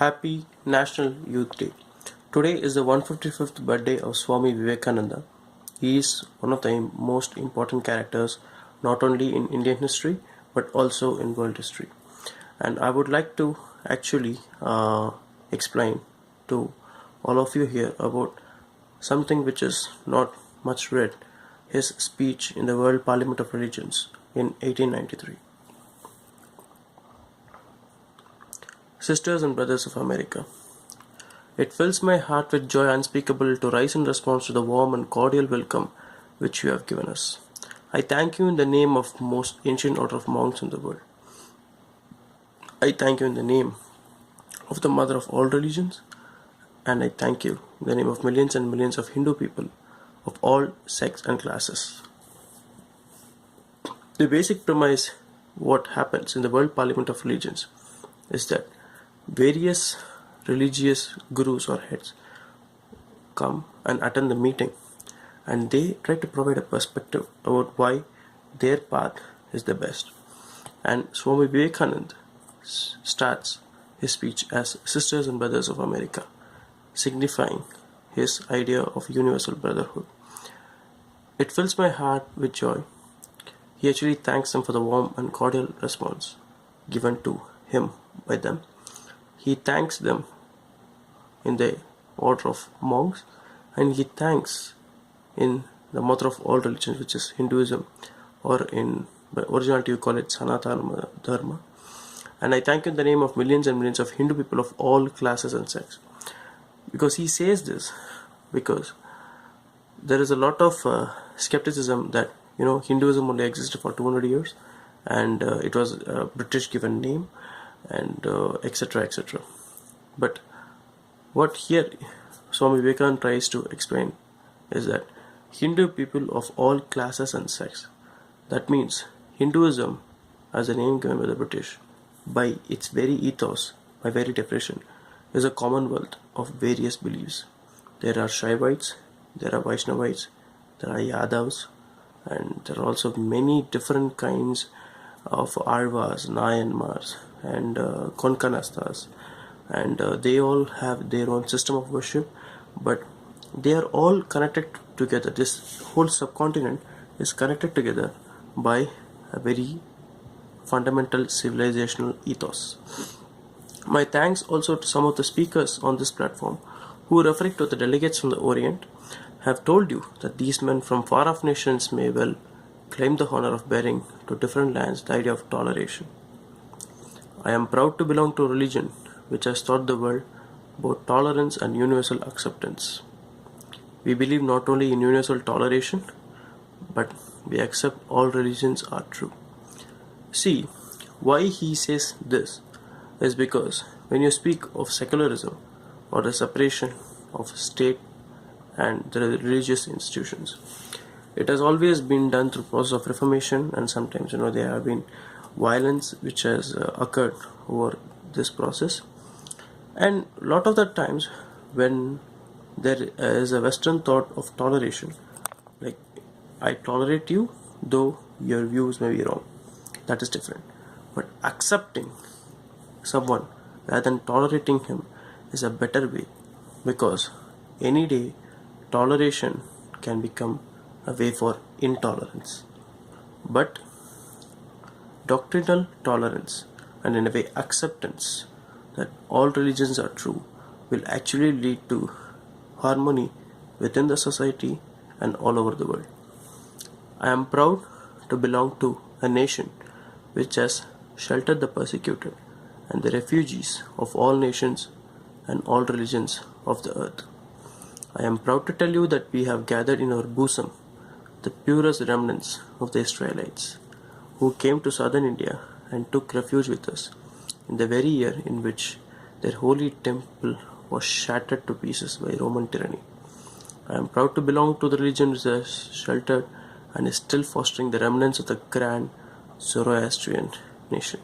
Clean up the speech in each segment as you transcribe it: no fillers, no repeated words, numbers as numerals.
Happy National Youth Day. Today is the 155th birthday of Swami Vivekananda. He is one of the most important characters not only in Indian history but also in world history. And I would like to actually explain to all of you here about something which is not much read, his speech in the World Parliament of Religions in 1893. Sisters and Brothers of America, it fills my heart with joy unspeakable to rise in response to the warm and cordial welcome which you have given us. I thank you in the name of most ancient order of monks in the world. I thank you in the name of the mother of all religions, and I thank you in the name of millions and millions of Hindu people of all sects and classes. The basic premise what happens in the World Parliament of Religions is that various religious gurus or heads come and attend the meeting, and they try to provide a perspective about why their path is the best. And Swami Vivekananda starts his speech as Sisters and Brothers of America, signifying his idea of universal brotherhood. It fills my heart with joy. He actually thanks them for the warm and cordial response given to him by them. He thanks them in the order of monks, and he thanks in the mother of all religions, which is Hinduism, or in by originality you call it Sanatana Dharma. And I thank you in the name of millions and millions of Hindu people of all classes and sects. Because he says this, because there is a lot of skepticism that Hinduism only existed for 200 years, and it was a British given name, and etc. etc. But what here Swami Vivekananda tries to explain is that Hindu people of all classes and sects, that means Hinduism as a name given by the British, by its very ethos, by very definition, is a commonwealth of various beliefs. There are Shaivites, there are Vaishnavites, there are Yadavs, and there are also many different kinds of Arvas, Nayanmars, and Konkanastas, and they all have their own system of worship, but they are all connected together. This whole subcontinent is connected together by a very fundamental civilizational ethos. My thanks also to some of the speakers on this platform who, referring to the delegates from the Orient, have told you that these men from far off nations may well claim the honor of bearing to different lands the idea of toleration. I am proud to belong to a religion which has taught the world both tolerance and universal acceptance. We believe not only in universal toleration, but we accept all religions are true. See, why he says this is because when you speak of secularism or the separation of state and the religious institutions, it has always been done through process of reformation, and sometimes there have been violence which has occurred over this process. And a lot of the times when there is a Western thought of toleration, like I tolerate you though your views may be wrong, that is different. But accepting someone rather than tolerating him is a better way, because any day toleration can become a way for intolerance. But doctrinal tolerance, and in a way acceptance that all religions are true, will actually lead to harmony within the society and all over the world. I am proud to belong to a nation which has sheltered the persecuted and the refugees of all nations and all religions of the earth. I am proud to tell you that we have gathered in our bosom the purest remnants of the Israelites, who came to southern India and took refuge with us in the very year in which their holy temple was shattered to pieces by Roman tyranny. I am proud to belong to the religion which has sheltered and is still fostering the remnants of the grand Zoroastrian nation.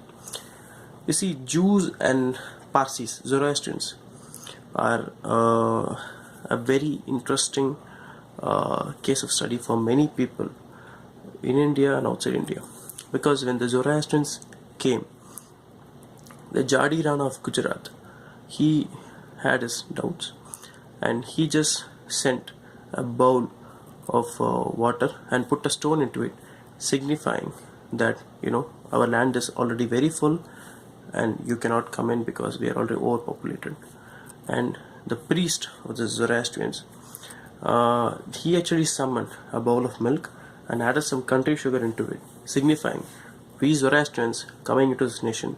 You see, Jews and Parsis, Zoroastrians, are a very interesting case of study for many people in India and outside India, because when the Zoroastrians came, the Jadi Rana of Gujarat he had his doubts, and he just sent a bowl of water and put a stone into it, signifying that our land is already very full and you cannot come in because we are already overpopulated. And the priest of the Zoroastrians, he actually summoned a bowl of milk and added some country sugar into it, signifying we Zoroastrians coming into this nation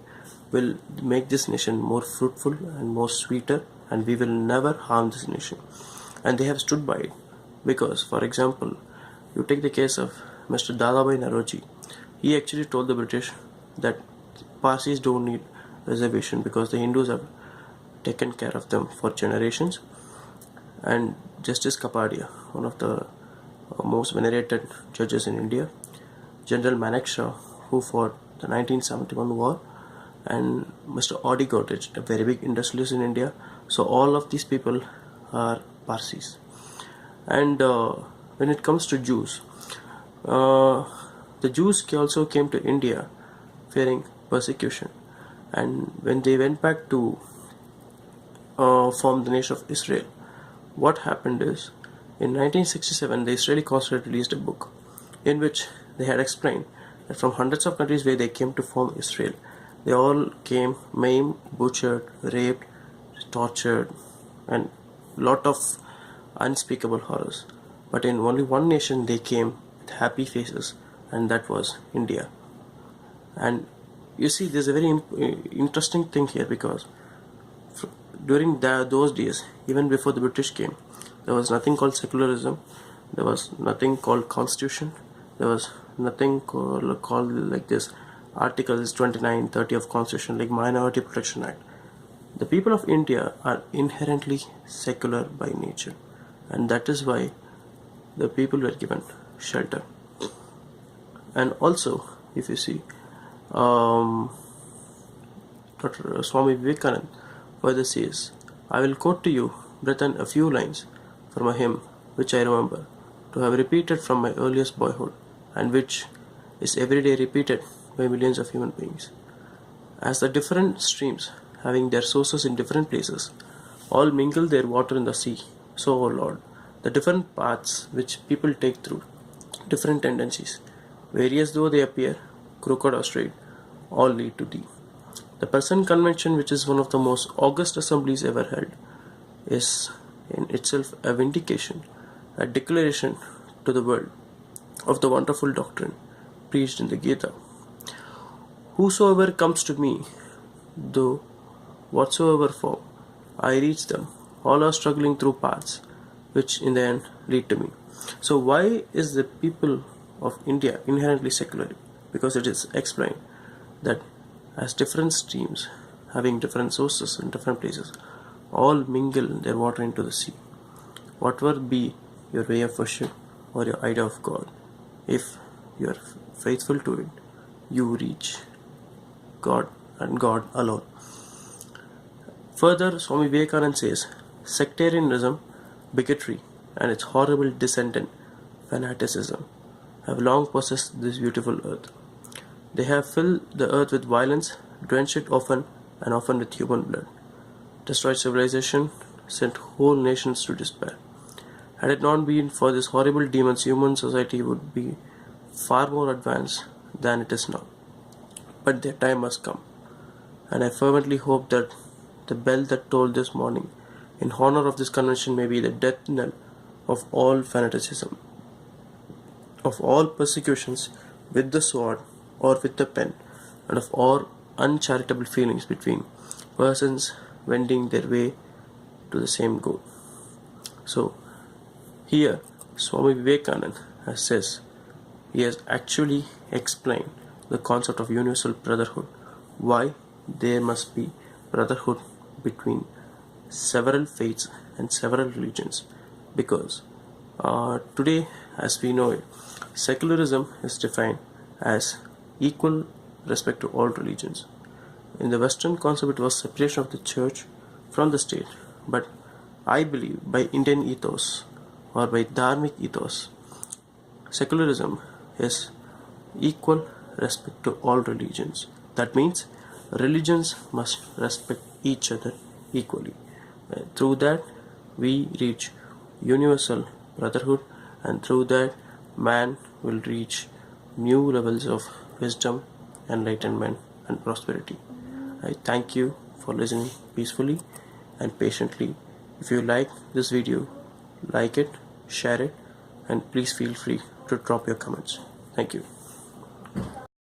will make this nation more fruitful and more sweeter, and we will never harm this nation. And they have stood by it. Because, for example, you take the case of Mr. Dadabhai Naroji. He actually told the British that Parsis don't need reservation because the Hindus have taken care of them for generations. And Justice Kapadia, one of the most venerated judges in India, General Manekshaw, who fought the 1971 war, and Mr. Audi Godrej, a very big industrialist in India. So all of these people are Parsis. And when it comes to Jews, the Jews also came to India fearing persecution. And when they went back to form the nation of Israel, what happened is, in 1967, the Israeli consulate released a book in which they had explained that from hundreds of countries where they came to form Israel, they all came maimed, butchered, raped, tortured, and lot of unspeakable horrors. But in only one nation they came with happy faces, and that was India. And you see, there's a very interesting thing here, because during those days, even before the British came, there was nothing called secularism, there was nothing called constitution, there was nothing called like this articles 29, 30 of constitution, like Minority Protection Act. The people of India are inherently secular by nature, and that is why the people were given shelter. And also, if you see, Dr. Swami Vivekananda further says, I will quote to you, brethren, a few lines from a hymn which I remember to have repeated from my earliest boyhood, and which is every day repeated by millions of human beings. As the different streams, having their sources in different places, all mingle their water in the sea, so, O Lord, the different paths which people take through, different tendencies, various though they appear, crooked or straight, all lead to thee. The present convention, which is one of the most august assemblies ever held, is in itself a vindication, a declaration to the world of the wonderful doctrine preached in the Gita. Whosoever comes to me, though whatsoever form, I reach them. All are struggling through paths which in the end lead to me. So why is the people of India inherently secular? Because it is explained that as different streams having different sources in different places, all mingle their water into the sea. Whatever be your way of worship or your idea of God, if you are faithful to it, you reach God and God alone. Further, Swami Vivekananda says, sectarianism, bigotry, and its horrible descendant, fanaticism, have long possessed this beautiful earth. They have filled the earth with violence, drenched it often, and often with human blood, destroyed civilization, sent whole nations to despair. Had it not been for these horrible demons, human society would be far more advanced than it is now. But their time must come, and I fervently hope that the bell that tolled this morning in honor of this convention may be the death knell of all fanaticism, of all persecutions with the sword or with the pen, and of all uncharitable feelings between persons wending their way to the same goal. So, here Swami Vivekananda says, he has actually explained the concept of universal brotherhood, why there must be brotherhood between several faiths and several religions, because today, as we know it, secularism is defined as equal respect to all religions. In the Western concept, it was separation of the church from the state, but I believe by Indian ethos or by dharmic ethos, secularism is equal respect to all religions. That means religions must respect each other equally. Through that, we reach universal brotherhood, and through that, man will reach new levels of wisdom, enlightenment, and prosperity. I thank you for listening peacefully and patiently. If you like this video, like it, share it, and please feel free to drop your comments. Thank you.